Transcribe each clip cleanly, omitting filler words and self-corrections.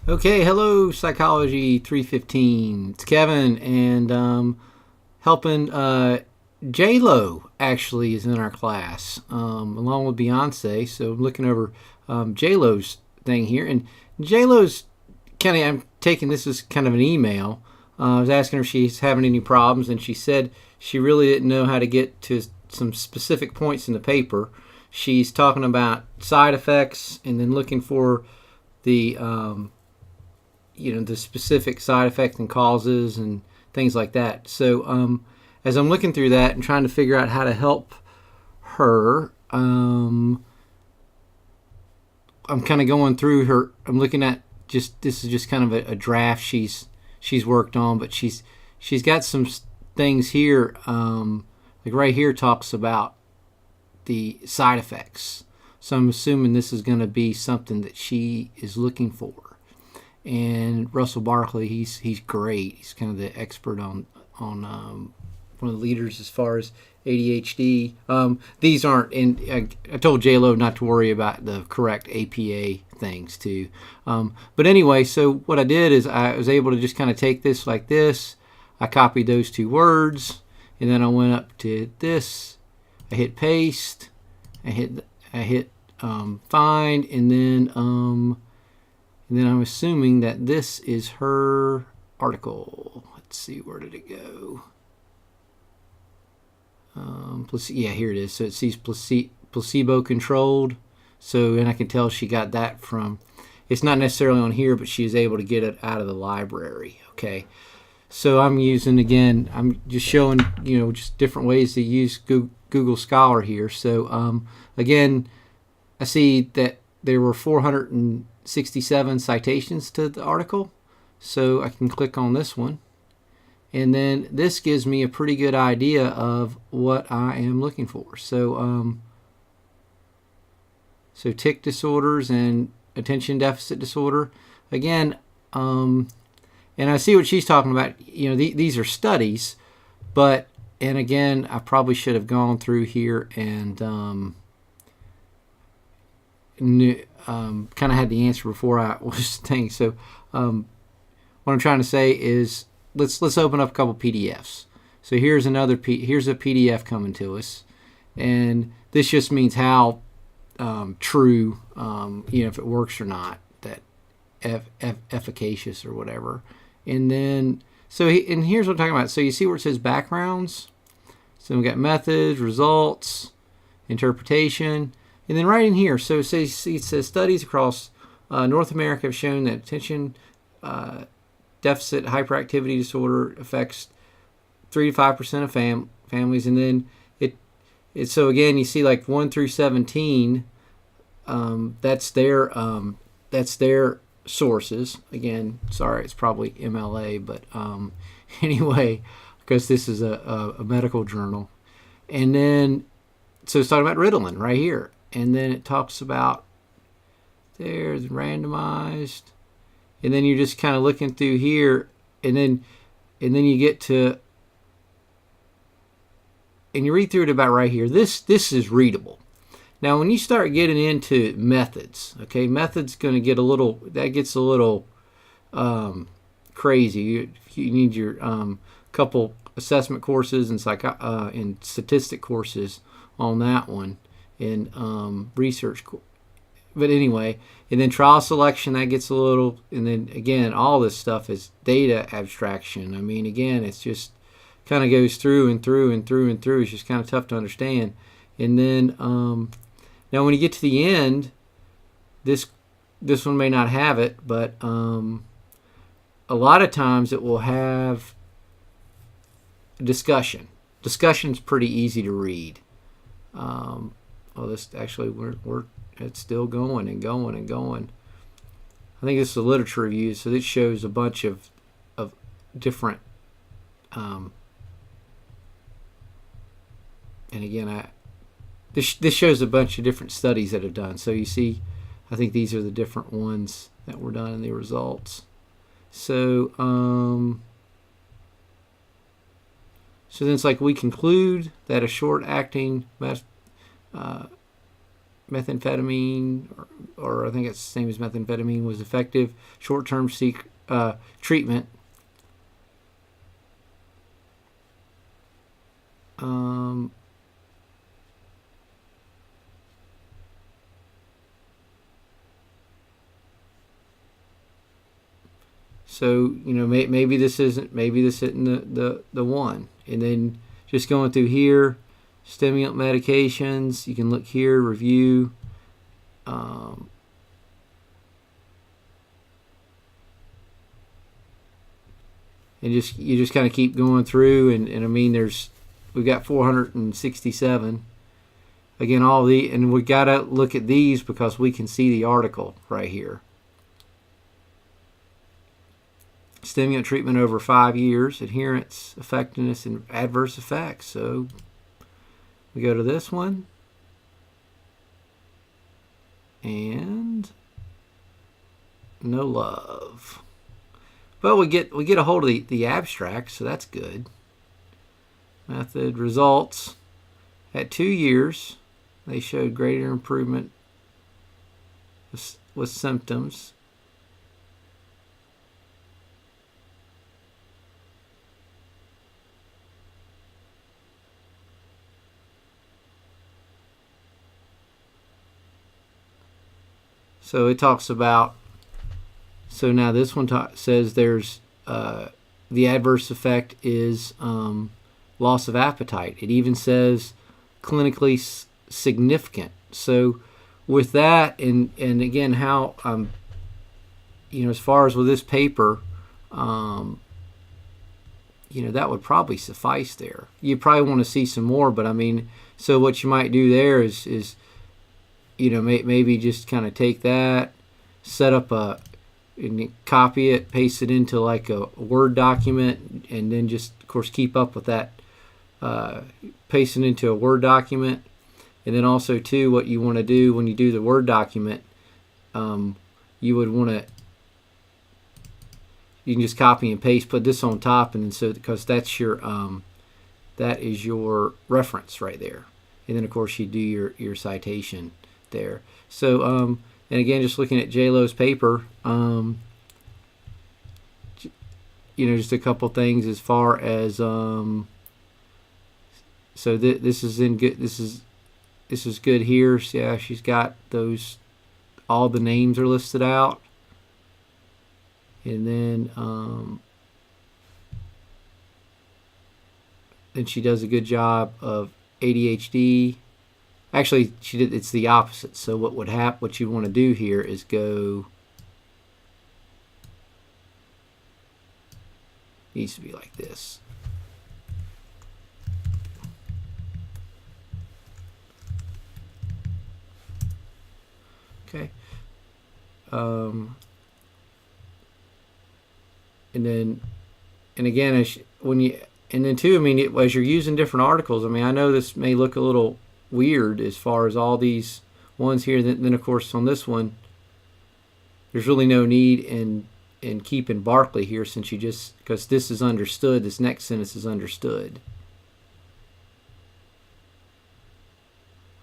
Okay, hello, Psychology 315. It's Kevin, and helping J-Lo actually is in our class, along with Beyonce. So I'm looking over J-Lo's thing here, and J-Lo's kind of, I'm taking this as kind of an email. I was asking her if she's having any problems, and she said she really didn't know how to get to some specific points in the paper. She's talking about side effects and then looking for the the specific side effects and causes and things like that. So as I'm looking through that and trying to figure out how to help her, I'm kind of going through her. I'm looking at this is just kind of a draft she's worked on, but she's got some things here. Like right here talks about the side effects. So I'm assuming this is going to be something that she is looking for. And Russell Barkley, he's great. He's kind of the expert on one of the leaders as far as ADHD. These aren't, and I told J-Lo not to worry about the correct APA things too. But anyway, so what I did is I was able to just kind of take this like this. I copied those two words, and then I went up to this. I hit paste. I hit find, and then I'm assuming that this is her article. Let's see, where did it go? Yeah, here it is. So it sees placebo controlled. So, and I can tell she got that from, it's not necessarily on here, but she is able to get it out of the library. Okay. So I'm just showing, just different ways to use Google Scholar here. So, again, I see that there were 467 citations to the article. So I can click on this one. And then this gives me a pretty good idea of what I am looking for. So, so tic disorders and attention deficit disorder. Again, and I see what she's talking about. These are studies, but, and again, I probably should have gone through here and kind of had the answer before I was saying. So what I'm trying to say is let's open up a couple PDFs. So here's here's a PDF coming to us, and this just means how true, if it works or not, that efficacious or whatever. And then and here's what I'm talking about. So you see where it says backgrounds. So we've got methods, results, interpretation. And then right in here, so it says studies across North America have shown that attention deficit hyperactivity disorder affects 3 to 5% of families. And then so again, you see like 1 through 17. That's their sources. Again, sorry, it's probably MLA, but anyway, because this is a medical journal. And then so it's talking about Ritalin right here. And then it talks about there's randomized, and then you're just kind of looking through here, and then you get to, and you read through it about right here. This is readable. Now, when you start getting into methods, okay, methods going to get gets a little crazy. You need your couple assessment courses and and statistic courses on that one. In research, but anyway, and then trial selection, that gets a little, and then again, all this stuff is data abstraction. I mean, again, it's just kind of goes through and through and through and through. It's just kind of tough to understand. And then now when you get to the end, this one may not have it, but a lot of times it will have discussion. Discussion's pretty easy to read. This actually it's still going and going and going. I think this is a literature review, so this shows a bunch of different. And again, this shows a bunch of different studies that have done. So you see, I think these are the different ones that were done in the results. So so then it's like we conclude that a short-acting methamphetamine, or I think it's the same as methamphetamine, was effective short-term treatment. So maybe this isn't the one. And then just going through here, stimulant medications. You can look here, review. And you just kind of keep going through, and I mean we've got 467. Again, and we got to look at these because we can see the article right here. Stimulant treatment over 5 years, adherence, effectiveness, and adverse effects. So we go to this one, and no love. But we get a hold of the abstract, so that's good. Method results at 2 years, they showed greater improvement with symptoms. So it talks about, so now this one says there's the adverse effect is loss of appetite. It even says clinically significant. So with that, and again, how as far as with this paper, that would probably suffice there. You probably want to see some more, but I mean, so what you might do there is maybe just kind of take that, set up and copy it, paste it into like a Word document, and then just, of course, keep up with that, paste it into a Word document. And then also, too, what you want to do when you do the Word document, you would want to, you can just copy and paste, put this on top, and then so because that is your reference right there. And then, of course, you do your citation there. So, and again, just looking at J-Lo's paper, just a couple things as far as, so this is in good. This is good here. So, yeah, she's got those. All the names are listed out, and then she does a good job of ADHD. Actually, she did. It's the opposite. So what would happen? What you want to do here is go. Needs to be like this. Okay. And then, and again, as you're using different articles. I mean, I know this may look a little weird as far as all these ones here. Then of course on this one, there's really no need in keeping Barkley here, since you just, because this is understood. This next sentence is understood.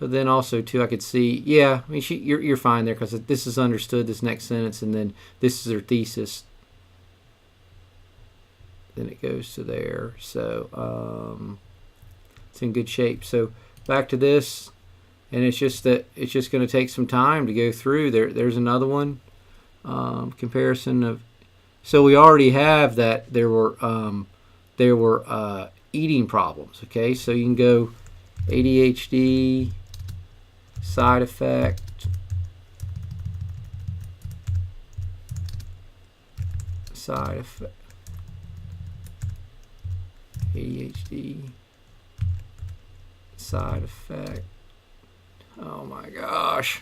But then also too, I could see, yeah, I mean, you're fine there because this is understood. This next sentence, and then this is her thesis. Then it goes to there. So it's in good shape. So back to this, and it's just going to take some time to go through. There's another one, comparison of. So we already have that there were eating problems. Okay, so you can go ADHD, side effect, ADHD. Side effect. Oh my gosh.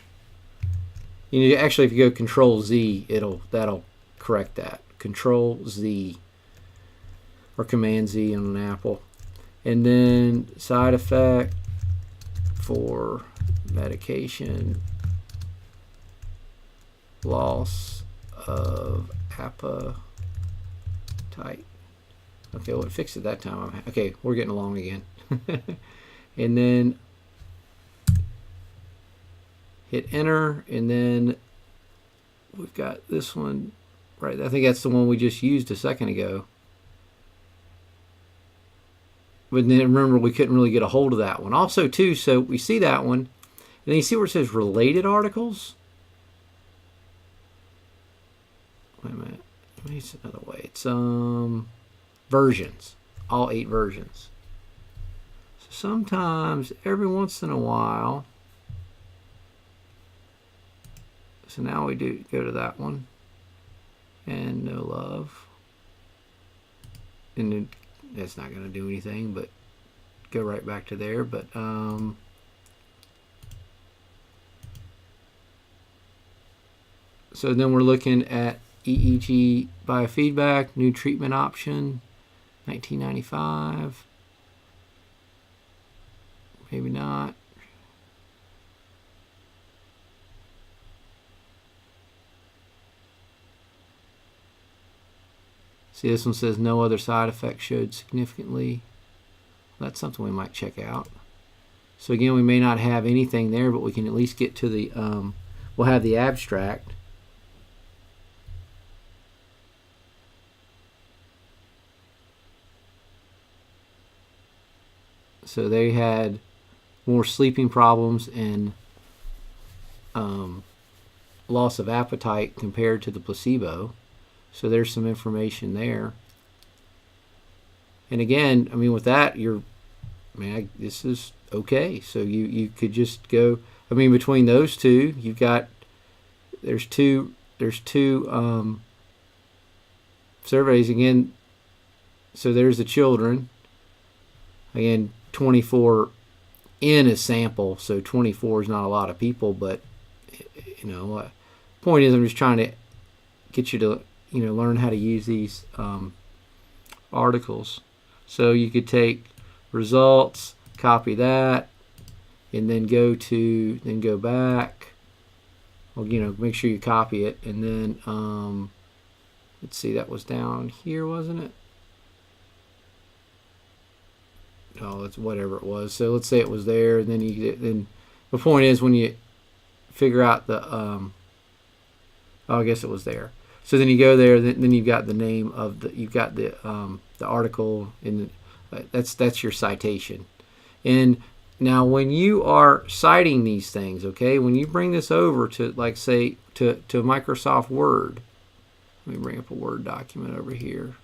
Actually, if you go Control Z, that'll correct that. Control Z or Command Z on an Apple, and then side effect for medication, loss of appetite. Okay, well, it fixed it that time. Okay, we're getting along again. And then hit enter, and then we've got this one, right? I think that's the one we just used a second ago. But then remember, we couldn't really get a hold of that one. Also, too, so we see that one, and then you see where it says related articles. Wait a minute. Let me use another way. It's versions, all 8 versions. So sometimes, every once in a while. So now we do go to that one, and no love, and then that's not going to do anything, but go right back to there. But so then we're looking at EEG biofeedback, new treatment option, 1995. Maybe not. See, this one says no other side effects showed significantly. That's something we might check out. So again, we may not have anything there, but we can at least get to the, we'll have the abstract. So they had more sleeping problems and loss of appetite compared to the placebo. So there's some information there. And again, I mean, with that, this is okay. So you could just go, I mean, between those two, you've got, there's two surveys again. So there's the children. Again, 24 in a sample, so 24 is not a lot of people, but point is, I'm just trying to get you to learn how to use these articles. So you could take results, copy that, and then go back. Well, make sure you copy it, and then let's see, that was down here, wasn't it? Oh, it's whatever it was. So let's say it was there, and then the point is, when you figure out the I guess it was there. So then you go there, then you've got the name of you've got the article, and that's your citation. And now when you are citing these things, okay, when you bring this over to, like, say to Microsoft Word, let me bring up a Word document over here.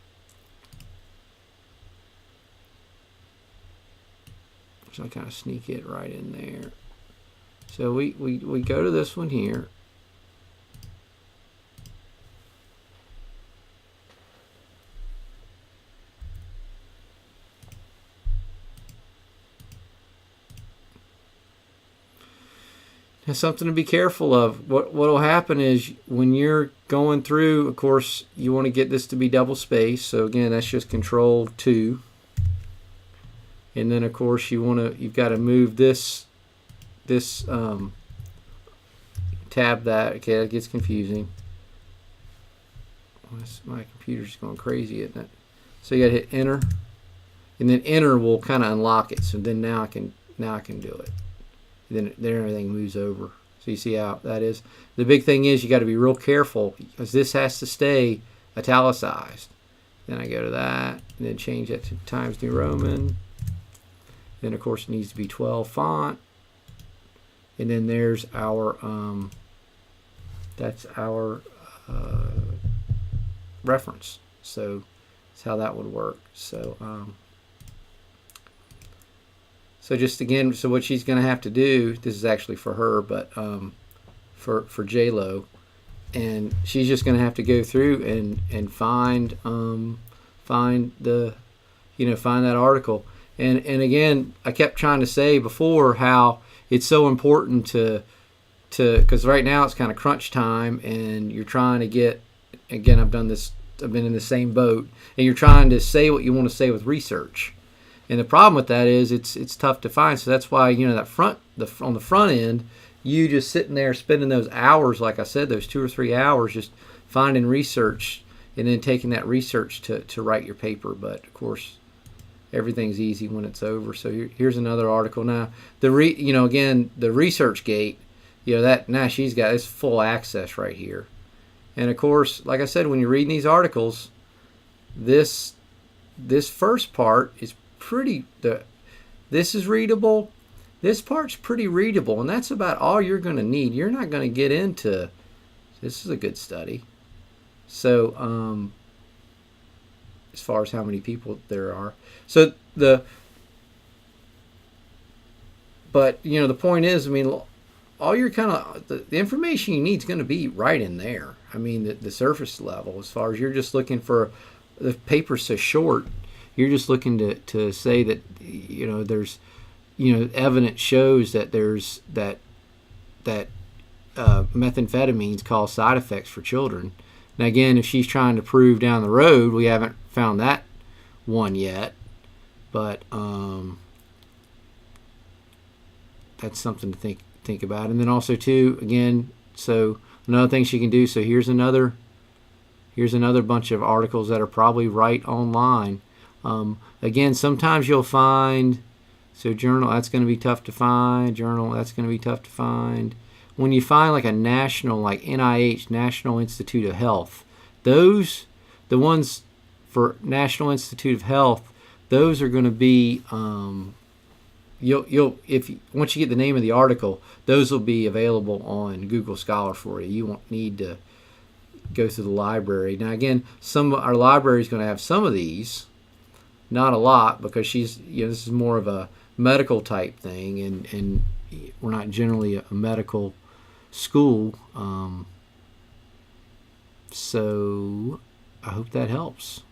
So I kind of sneak it right in there. So we go to this one here. Now, something to be careful of. What will happen is, when you're going through, of course, you want to get this to be double spaced. So again, that's just Control 2. And then, of course, you've got to move this tab that. Okay, that gets confusing. My computer's going crazy, isn't it? So you got to hit enter, and then enter will kind of unlock it. So then now I can do it. Then everything moves over. So you see how that is. The big thing is, you got to be real careful, because this has to stay italicized. Then I go to that, and then change that to Times New Roman. Then, of course, it needs to be 12 font. And then there's our that's our reference. So that's how that would work. So so just again, so what she's going to have to do, this is actually for her, but for J-Lo, and she's just going to have to go through and find the find that article. And again, I kept trying to say before how it's so important to because right now it's kind of crunch time, and you're trying to get, again, I've been in the same boat, and you're trying to say what you want to say with research. And the problem with that is it's tough to find. So that's why, on the front end, you just sitting there spending those hours, like I said, those 2 or 3 hours, just finding research and then taking that research to write your paper. But of course, everything's easy when it's over. So here's another article. Now, again, the ResearchGate that now she's got this full access right here. And of course, like I said, when you're reading these articles, this first part is this is readable. This part's pretty readable, and that's about all you're going to need. You're not going to get into, this is a good study. So as far as how many people there are. So but the point is, I mean, all your kind of the information you need is going to be right in there. I mean, the surface level, as far as you're just looking for, the paper's so short, you're just looking to say that there's evidence shows that there's that methamphetamines cause side effects for children. Now again, if she's trying to prove down the road, we haven't found that one yet, but that's something to think about. And then also too, again, so another thing she can do, so here's another bunch of articles that are probably right online. Again, sometimes you'll find, so journal, that's going to be tough to find. Journal, that's going to be tough to find. When you find like a national, like NIH, National Institute of Health, the ones for National Institute of Health, those are going to be, once you get the name of the article, those will be available on Google Scholar for you. You won't need to go through the library. Now again, our library is going to have some of these, not a lot, because this is more of a medical type thing, and we're not generally a medical school. So I hope that helps.